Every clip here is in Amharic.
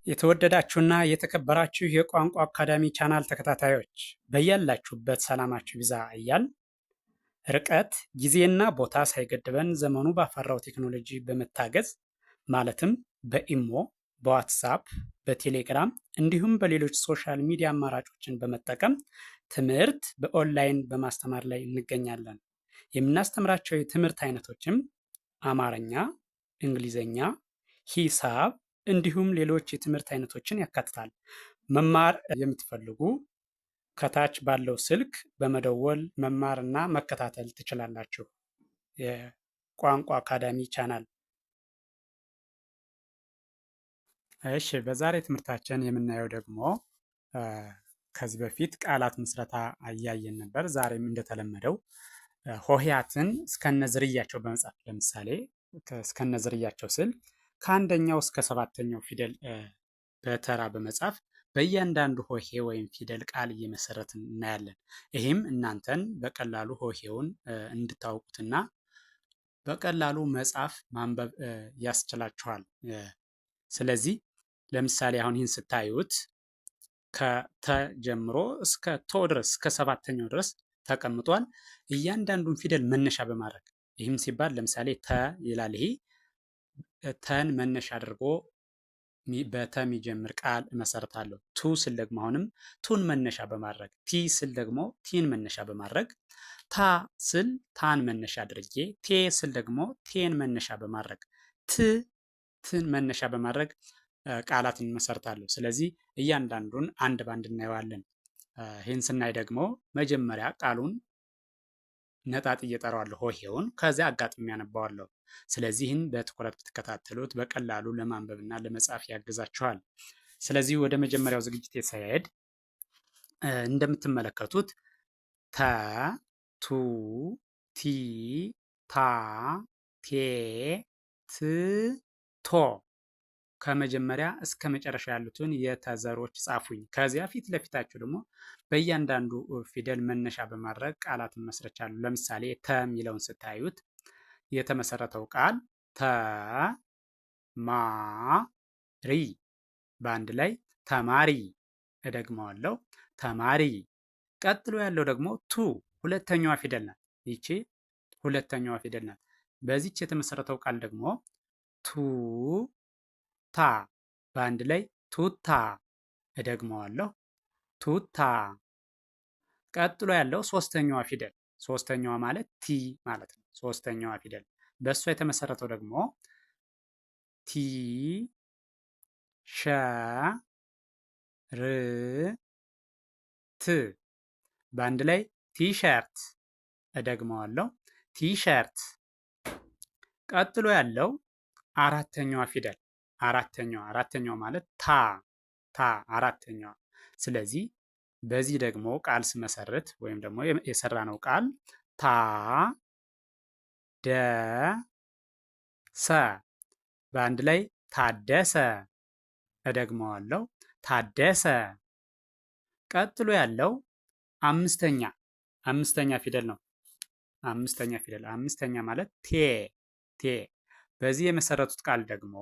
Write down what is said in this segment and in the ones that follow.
የተወደዳችሁና የተከበራችሁ የቋንቋ አካዳሚ ቻናል ተከታታዮች በያላችሁበት ሰላማችሁ ይብዛ እያል ርቀት ጊዜና ቦታ ሳይገድበን ዘመኑ ባፈራው ቴክኖሎጂ በመታገዝ ማለትም በኢሞ፣ በዋትሳፕ፣ በቴሌግራም እንዲሁም በሌሎች ሶሻል ሚዲያ አማራጮችን በመጠቀም ትምህርት በኦንላይን በማስተማር ላይ እንገኛለን። የምናስተምራቸው የትምህርት አይነቶችም አማርኛ፣ እንግሊዘኛ፣ ሂሳብ እንዲሁም ሌሎች የትምህርት አይነቶችን ያካትታል። መማር የምትፈልጉ ከታች ባለው ስልክ በመደወል መማርና መከታተል ትችላላችሁ። የቋንቋ አካዳሚ ቻናል። እሺ፣ በዛሬ ትምህርታችን የምናየው ደግሞ ከዚህ በፊት ቃላት ምስረታ እያየን ነበር። ዛሬም እንደተለመደው ሆሄያትን እስከነ ዝርያቸው በመጻፍ ለምሳሌ እስከነ ዝርያቸው ስል ከአንደኛው እስከ ሰባተኛው ፊደል በተራ በመጻፍ በእያንዳንዱ ሆሄ ወይም ፊደል ቃል እየመሰረትን እናያለን። ይህም እናንተን በቀላሉ ሆሄውን እንድታውቁትና በቀላሉ መጻፍ ማንበብ ያስችላችኋል። ስለዚህ ለምሳሌ አሁን ይህን ስታዩት ከተ ጀምሮ እስከ ቶ ድረስ እስከ ሰባተኛው ድረስ ተቀምጧል። እያንዳንዱን ፊደል መነሻ በማድረግ ይህም ሲባል ለምሳሌ ተ ይላል። ይሄ ተን መነሻ አድርጎ በተ የሚጀምር ቃል እመሰርታለሁ። ቱ ስል ደግሞ አሁንም ቱን መነሻ በማድረግ ቲ ስል ደግሞ ቲን መነሻ በማድረግ ታ ስል ታን መነሻ አድርጌ ቴ ስል ደግሞ ቴን መነሻ በማድረግ ትን መነሻ በማድረግ ቃላትን እመሰርታለሁ። ስለዚህ እያንዳንዱን አንድ ባንድ እናየዋለን። ይህን ስናይ ደግሞ መጀመሪያ ቃሉን ነጣጥዬ እጠራዋለሁ ሆሄውን፣ ከዚያ አጋጥሜ ያነባዋለሁ። ስለዚህን በትኩረት ብትከታተሉት በቀላሉ ለማንበብና ለመጻፍ ያግዛችኋል። ስለዚህ ወደ መጀመሪያው ዝግጅት ሳይሄድ እንደምትመለከቱት ተ፣ ቱ፣ ቲ፣ ታ፣ ቴ፣ ት፣ ቶ ከመጀመሪያ እስከ መጨረሻ ያሉትን የተዘሮች ጻፉኝ። ከዚያ ፊት ለፊታቸው ደግሞ በእያንዳንዱ ፊደል መነሻ በማድረግ ቃላትን መስረቻለሁ። ለምሳሌ ተ የሚለውን ስታዩት የተመሰረተው ቃል ተማሪ፣ በአንድ ላይ ተማሪ። እደግመዋለሁ፣ ተማሪ። ቀጥሎ ያለው ደግሞ ቱ ሁለተኛዋ ፊደል ናት። ይቺ ሁለተኛዋ ፊደል ናት። በዚች የተመሰረተው ቃል ደግሞ ቱ ታ፣ በአንድ ላይ ቱታ። እደግመዋለሁ፣ ቱታ። ቀጥሎ ያለው ሶስተኛዋ ፊደል፣ ሶስተኛዋ ማለት ቲ ማለት ነው። ሶስተኛዋ ፊደል በእሷ የተመሰረተው ደግሞ ቲ ሸ ር ት፣ በአንድ ላይ ቲሸርት። እደግመዋለሁ፣ ቲሸርት። ቀጥሎ ያለው አራተኛዋ ፊደል፣ አራተኛዋ ማለት ታ አራተኛዋ። ስለዚህ በዚህ ደግሞ ቃል ስመሰርት ወይም ደግሞ የሰራነው ቃል ታ ደ ሰ፣ በአንድ ላይ ታደሰ። እደግመዋለሁ፣ ታደሰ። ቀጥሎ ያለው አምስተኛ ፊደል ነው። አምስተኛ ማለት ቴ። በዚህ የመሰረቱት ቃል ደግሞ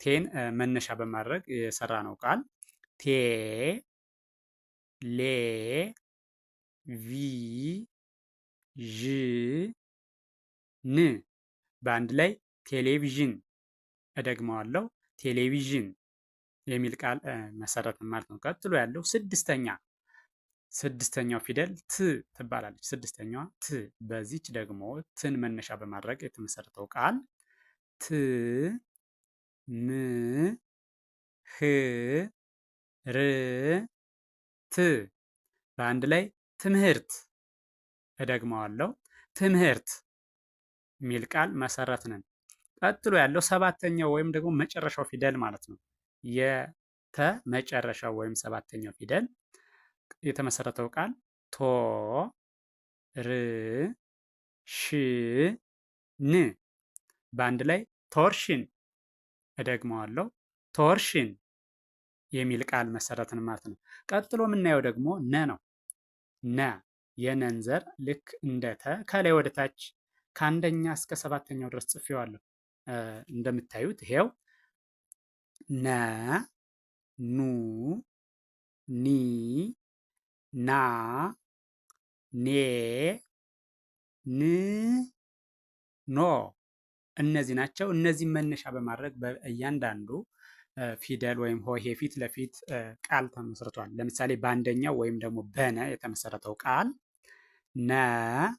ቴን መነሻ በማድረግ የሰራ ነው ቃል ቴ ሌ ቪ ዥ ን፣ በአንድ ላይ ቴሌቪዥን። እደግመዋለሁ፣ ቴሌቪዥን የሚል ቃል መሰረት ማለት ነው። ቀጥሎ ያለው ስድስተኛው ፊደል ት ትባላለች። ስድስተኛዋ ት። በዚች ደግሞ ትን መነሻ በማድረግ የተመሰረተው ቃል ት ም ህ ር ት፣ በአንድ ላይ ትምህርት። እደግመዋለሁ፣ ትምህርት የሚል ቃል መሰረትንን። ቀጥሎ ያለው ሰባተኛው ወይም ደግሞ መጨረሻው ፊደል ማለት ነው። የተ መጨረሻው ወይም ሰባተኛው ፊደል የተመሰረተው ቃል ቶ ር ሽ ን፣ በአንድ ላይ ቶርሽን። እደግመዋለሁ፣ ቶርሽን የሚል ቃል መሰረትን ማለት ነው። ቀጥሎ የምናየው ደግሞ ነ ነው። ነ የነን ዘር ልክ እንደ ተ ከላይ ወደ ታች ከአንደኛ እስከ ሰባተኛው ድረስ ጽፌዋለሁ። እንደምታዩት ይሄው ነ ኑ ኒ ና ኔ ን ኖ እነዚህ ናቸው። እነዚህም መነሻ በማድረግ በእያንዳንዱ ፊደል ወይም ሆሄ ፊት ለፊት ቃል ተመስርቷል። ለምሳሌ በአንደኛው ወይም ደግሞ በነ የተመሰረተው ቃል ነገረ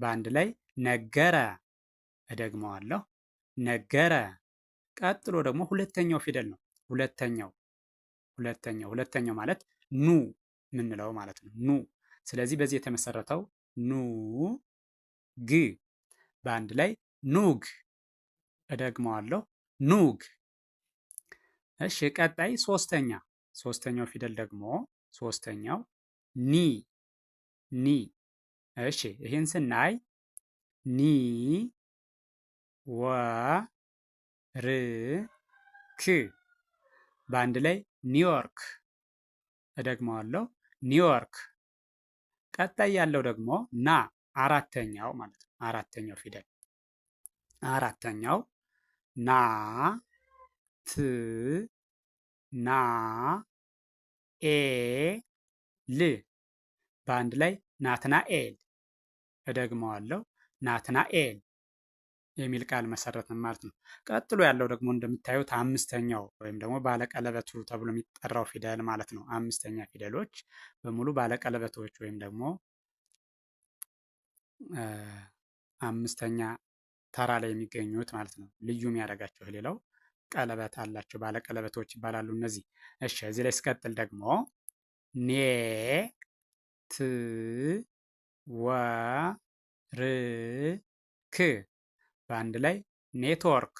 በአንድ ላይ ነገረ። እደግመዋለሁ ነገረ። ቀጥሎ ደግሞ ሁለተኛው ፊደል ነው። ሁለተኛው ማለት ኑ ምንለው ማለት ነው። ኑ። ስለዚህ በዚህ የተመሰረተው ኑ ግ በአንድ ላይ ኑግ። እደግመዋለሁ ኑግ። እሺ ቀጣይ ሶስተኛው ፊደል ደግሞ ሶስተኛው ኒ። እሺ ይህን ስናይ ኒ ወ ር ክ በአንድ ላይ ኒውዮርክ። እደግመዋለሁ ኒውዮርክ። ቀጣይ ያለው ደግሞ ና አራተኛው ማለት ነው። አራተኛው ፊደል ና ት ና ኤ ል በአንድ ላይ ናትናኤል። እደግመዋለሁ ናትናኤል የሚል ቃል መሰረትን ማለት ነው። ቀጥሎ ያለው ደግሞ እንደምታዩት አምስተኛው ወይም ደግሞ ባለቀለበቱ ተብሎ የሚጠራው ፊደል ማለት ነው። አምስተኛ ፊደሎች በሙሉ ባለቀለበቶች ወይም ደግሞ አምስተኛ ተራ ላይ የሚገኙት ማለት ነው። ልዩ የሚያደርጋቸው ሌላው ቀለበት አላቸው፣ ባለቀለበቶች ይባላሉ እነዚህ። እሺ እዚህ ላይ ስቀጥል ደግሞ ኔ ት ወ ር ክ በአንድ ላይ ኔትወርክ።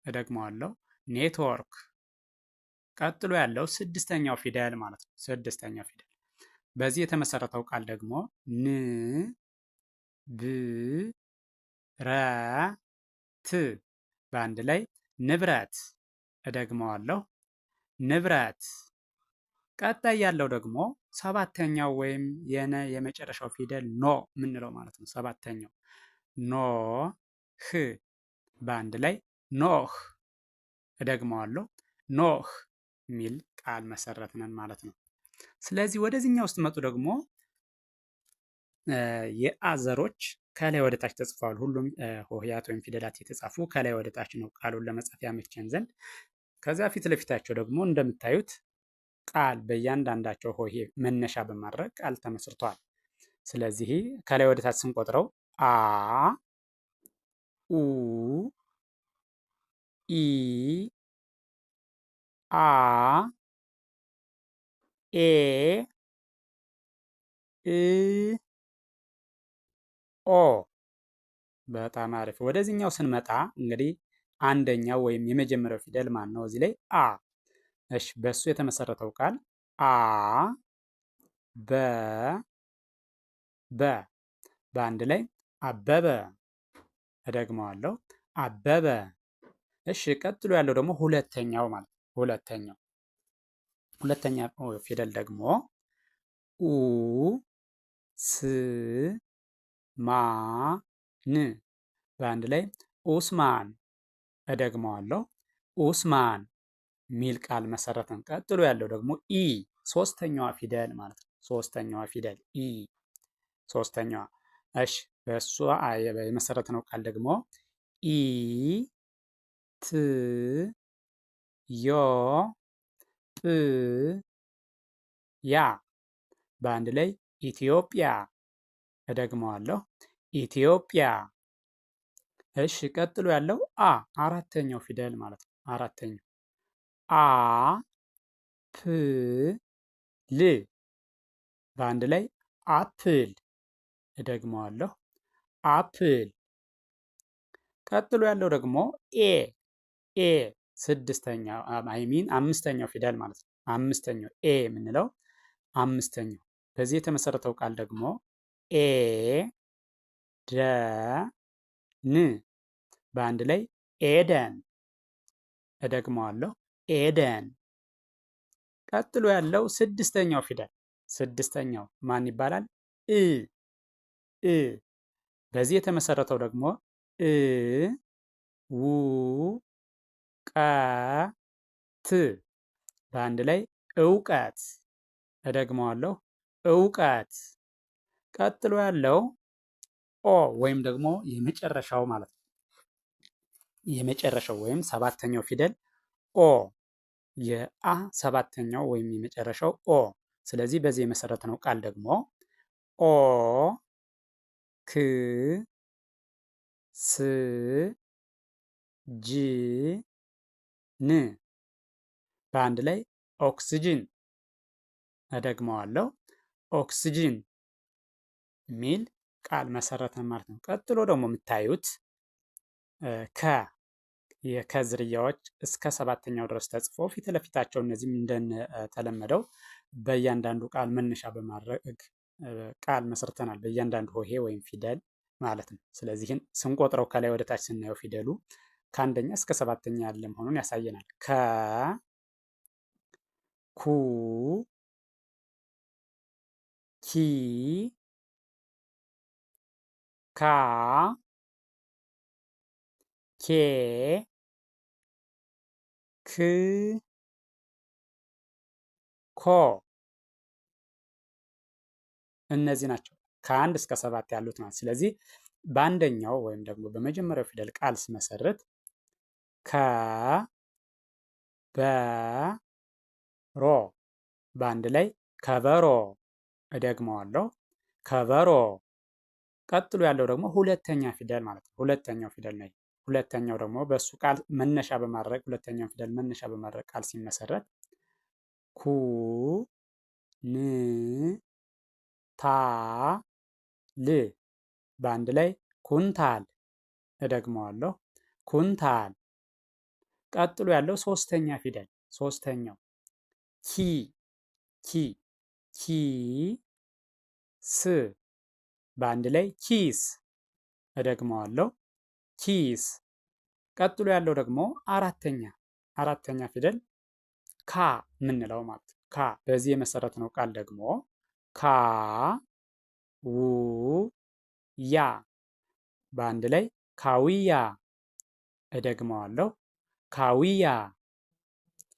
እደግመዋለሁ ኔትወርክ። ቀጥሎ ያለው ስድስተኛው ፊደል ማለት ነው። ስድስተኛው ፊደል በዚህ የተመሰረተው ቃል ደግሞ ን ብ ረ ት በአንድ ላይ ንብረት። እደግመዋለሁ ንብረት። ቀጣይ ያለው ደግሞ ሰባተኛው ወይም የነ የመጨረሻው ፊደል ኖ የምንለው ማለት ነው። ሰባተኛው ኖ ህ በአንድ ላይ ኖህ። እደግመዋለሁ ኖህ የሚል ቃል መሰረትነን ማለት ነው። ስለዚህ ወደዚህኛው ውስጥ መጡ ደግሞ የአዘሮች ከላይ ወደ ታች ተጽፈዋል። ሁሉም ሆሄያት ወይም ፊደላት የተጻፉ ከላይ ወደ ታች ነው ቃሉን ለመጻፍ ያመቸን ዘንድ። ከዛ ፊት ለፊታቸው ደግሞ እንደምታዩት ቃል በእያንዳንዳቸው ሆሄ መነሻ በማድረግ ቃል ተመስርቷል። ስለዚህ ከላይ ወደ ታች ስንቆጥረው አ ኡ ኢ አ ኤ እ ኦ። በጣም አሪፍ። ወደዚህኛው ስንመጣ እንግዲህ አንደኛው ወይም የመጀመሪያው ፊደል ማን ነው? እዚህ ላይ አ። እሺ በሱ የተመሰረተው ቃል አ በ በአንድ ላይ አበበ። እደግመዋለሁ አበበ። እሺ ቀጥሎ ያለው ደግሞ ሁለተኛው ማለት ነው። ሁለተኛ ፊደል ደግሞ ኡ ስ ማ ን በአንድ ላይ ኡስማን። እደግመዋለሁ ኡስማን ሚል ቃል መሰረትን። ቀጥሎ ያለው ደግሞ ኢ ሶስተኛዋ ፊደል ማለት ነው። ሶስተኛዋ ፊደል ኢ ሶስተኛዋ። እሺ በእሷ የመሰረትነው ቃል ደግሞ ኢ ት ዮ ጵ ያ በአንድ ላይ ኢትዮጵያ። እደግመዋለሁ ኢትዮጵያ። እሺ ቀጥሎ ያለው አ አራተኛው ፊደል ማለት ነው። አራተኛው አ ፕ ል በአንድ ላይ አፕል። እደግመዋለሁ አፕል። ቀጥሎ ያለው ደግሞ ኤ ስድስተኛው አምስተኛው ፊደል ማለት ነው። አምስተኛው ኤ የምንለው አምስተኛው። በዚህ የተመሰረተው ቃል ደግሞ ኤ ደ ን በአንድ ላይ ኤደን። እደግመዋለሁ ኤደን። ቀጥሎ ያለው ስድስተኛው ፊደል ስድስተኛው ማን ይባላል? እ በዚህ የተመሰረተው ደግሞ ውቀት በአንድ ላይ እውቀት። እደግመዋለሁ እውቀት። ቀጥሎ ያለው ኦ ወይም ደግሞ የመጨረሻው ማለት ነው። የመጨረሻው ወይም ሰባተኛው ፊደል ኦ፣ የአ ሰባተኛው ወይም የመጨረሻው ኦ። ስለዚህ በዚህ የመሰረትነው ቃል ደግሞ ኦ ክ ስ ጅ ን በአንድ ላይ ኦክስጅን። እደግመዋለሁ ኦክስጅን የሚል ቃል መሰረትን ማለት ነው። ቀጥሎ ደግሞ የምታዩት ከዝርያዎች እስከ ሰባተኛው ድረስ ተጽፎ ፊት ለፊታቸው እነዚህም እንደተለመደው በእያንዳንዱ ቃል መነሻ በማድረግ ቃል መስርተናል። በእያንዳንዱ ሆሄ ወይም ፊደል ማለት ነው። ስለዚህን ስንቆጥረው ከላይ ወደ ታች ስናየው ፊደሉ ከአንደኛ እስከ ሰባተኛ ያለ መሆኑን ያሳየናል። ከ ኩ ኪ ካ ኬ ክ ኮ እነዚህ ናቸው ከአንድ እስከ ሰባት ያሉት ማለት። ስለዚህ በአንደኛው ወይም ደግሞ በመጀመሪያው ፊደል ቃል ስመሰርት ከ በሮ በአንድ ላይ ከበሮ። እደግመዋለሁ ከበሮ። ቀጥሎ ያለው ደግሞ ሁለተኛ ፊደል ማለት ነው። ሁለተኛው ፊደል ነው። ሁለተኛው ደግሞ በእሱ ቃል መነሻ በማድረግ ሁለተኛው ፊደል መነሻ በማድረግ ቃል ሲመሰረት ኩ ን ታ ል በአንድ ላይ ኩንታል። እደግመዋለሁ ኩንታል። ቀጥሎ ያለው ሶስተኛ ፊደል ሶስተኛው ኪ ኪ ኪ ስ በአንድ ላይ ኪስ። እደግመዋለሁ ኪስ። ቀጥሎ ያለው ደግሞ አራተኛ ፊደል ካ የምንለው ማለት ነው። ካ በዚህ የመሰረትነው ቃል ደግሞ ካ ው ያ በአንድ ላይ ካዊያ። እደግመዋለሁ ካዊያ።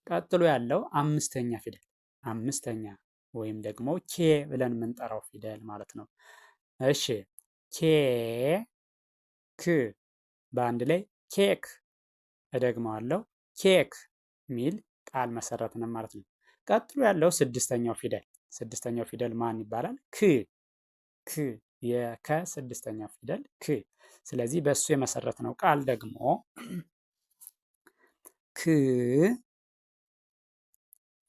ቀጥሎ ያለው አምስተኛ ወይም ደግሞ ኬ ብለን የምንጠራው ፊደል ማለት ነው። እሺ ኬ ክ በአንድ ላይ ኬክ። እደግመዋለሁ ኬክ ሚል ቃል መሰረትን ማለት ነው። ቀጥሎ ያለው ስድስተኛው ፊደል ማን ይባላል? ክ ክ የከ ስድስተኛው ፊደል ክ። ስለዚህ በእሱ የመሰረትነው ቃል ደግሞ ክ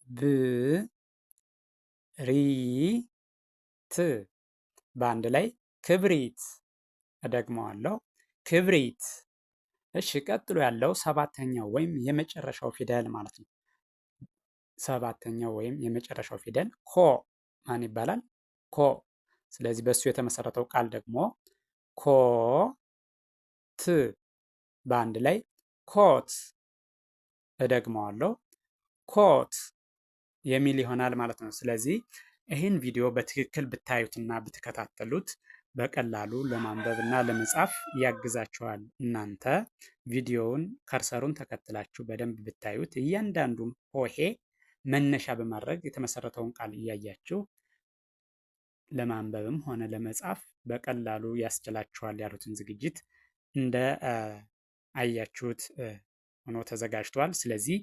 ብ ሪ ት በአንድ ላይ ክብሪት። እደግመዋለሁ ክብሪት። እሺ ቀጥሎ ያለው ሰባተኛው ወይም የመጨረሻው ፊደል ማለት ነው። ሰባተኛው ወይም የመጨረሻው ፊደል ኮ ማን ይባላል? ኮ። ስለዚህ በእሱ የተመሰረተው ቃል ደግሞ ኮ ት በአንድ ላይ ኮት። እደግመዋለሁ ኮት የሚል ይሆናል ማለት ነው። ስለዚህ ይህን ቪዲዮ በትክክል ብታዩትና ብትከታተሉት በቀላሉ ለማንበብ እና ለመጻፍ ያግዛችኋል። እናንተ ቪዲዮውን ከርሰሩን ተከትላችሁ በደንብ ብታዩት እያንዳንዱን ሆሄ መነሻ በማድረግ የተመሰረተውን ቃል እያያችሁ ለማንበብም ሆነ ለመጻፍ በቀላሉ ያስችላችኋል ያሉትን ዝግጅት እንደ አያችሁት ሆኖ ተዘጋጅቷል። ስለዚህ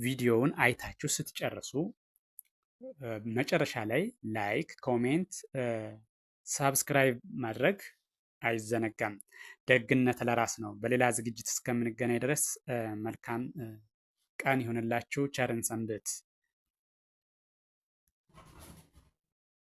ቪዲዮውን አይታችሁ ስትጨርሱ መጨረሻ ላይ ላይክ፣ ኮሜንት፣ ሳብስክራይብ ማድረግ አይዘነጋም። ደግነት ለራስ ነው። በሌላ ዝግጅት እስከምንገናኝ ድረስ መልካም ቀን ይሁንላችሁ። ቸርን ሰንብት።